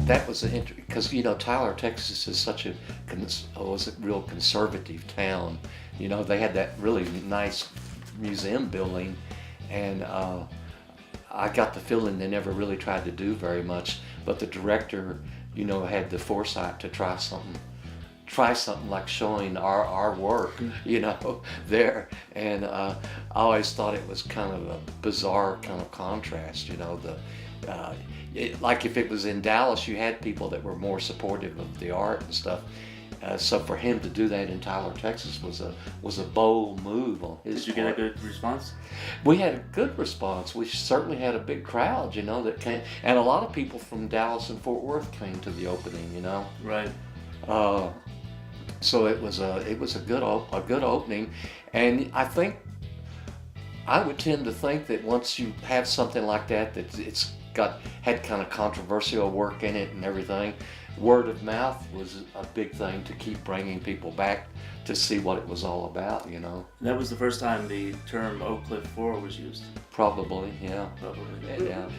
that was because Tyler, Texas is such a was a real conservative town. They had that really nice museum building, and I got the feeling they never really tried to do very much. But the director, had the foresight to try something like showing our work, there. And I always thought it was kind of a bizarre kind of contrast, like if it was in Dallas, you had people that were more supportive of the art and stuff. So for him to do that in Tyler, Texas was a bold move on his Did you part. get a good response? We had a good response. We certainly had a big crowd, that came, and a lot of people from Dallas and Fort Worth came to the opening, Right. So it was a good opening, and I would tend to think that once you have something like that it's had kind of controversial work in it and everything, word of mouth was a big thing to keep bringing people back to see what it was all about. That was the first time the term Oak Cliff 4 was used. Probably, yeah. Probably. Yeah.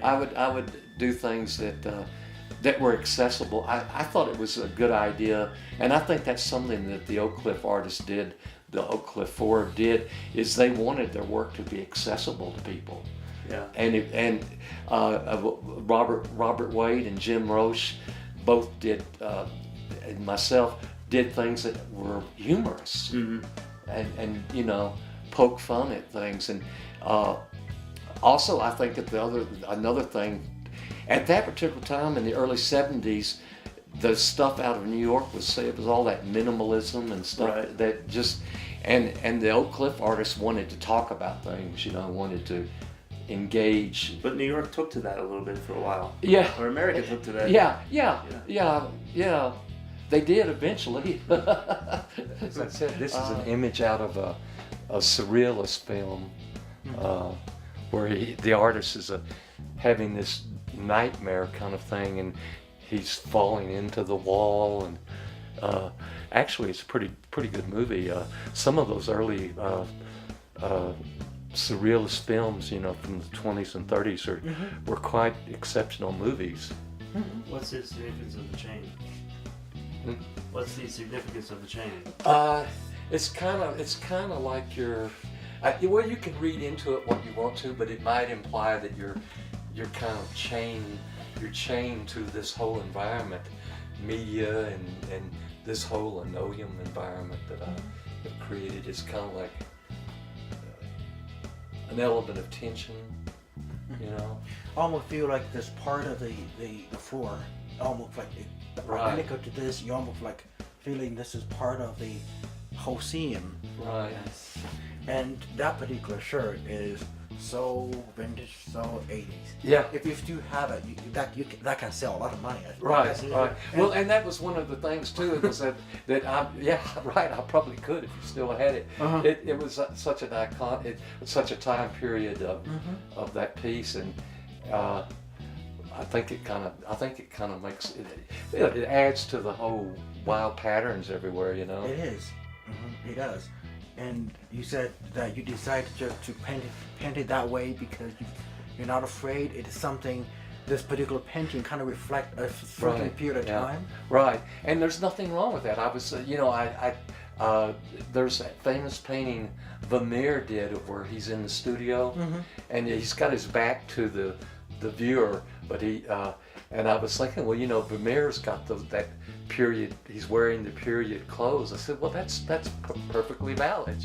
I would do things that were accessible. I thought it was a good idea, and I think that's something that the Oak Cliff artists did, the Oak Cliff 4 did, is they wanted their work to be accessible to people. Yeah. And Robert Wade and Jim Roche both did, and myself did things that were humorous, Mm-hmm. and poke fun at things. And also I think that another thing, at that particular time in the early 70s, the stuff out of New York it was all that minimalism and stuff. Right. That just, and the Oak Cliff artists wanted to talk about things, wanted to engage. But New York took to that a little bit for a while. Yeah. Or America took to that. Yeah. They did eventually. As I said, this is an image out of a surrealist film, where the artist is having this nightmare kind of thing, and he's falling into the wall. And actually, it's a pretty good movie. Some of those early surrealist films, from the 20s and 30s, were quite exceptional movies. What's the significance of the chain? What's the significance of the chain? It's kind of like well, you can read into it what you want to, but it might imply that you're kind of chained to this whole environment, media and this whole linoleum environment that I have created. Is kind of like an element of tension, I almost feel like this part of the floor, almost like Right. identical to this. You almost like feeling this is part of the Colosseum. Right. And that particular shirt is so vintage, so 80s. Yeah. If you still have it, that can sell a lot of money. Right. Because- Right. Well, and that was one of the things too. It was that I probably could if you still had it. Uh-huh. It was such an icon. It was such a time period of that piece, and I think it kind of makes it adds to the whole wild patterns everywhere. It is. It does. And you said that you decided just to paint it that way because you're not afraid. It is something. This particular painting kind of reflect a certain Right, period of yeah. time. Right, and there's nothing wrong with that. I was, there's that famous painting Vermeer did where he's in the studio, and he's got his back to the viewer, but and I was thinking, well, Vermeer's got that period. He's wearing the period clothes. I said, well, that's perfectly valid,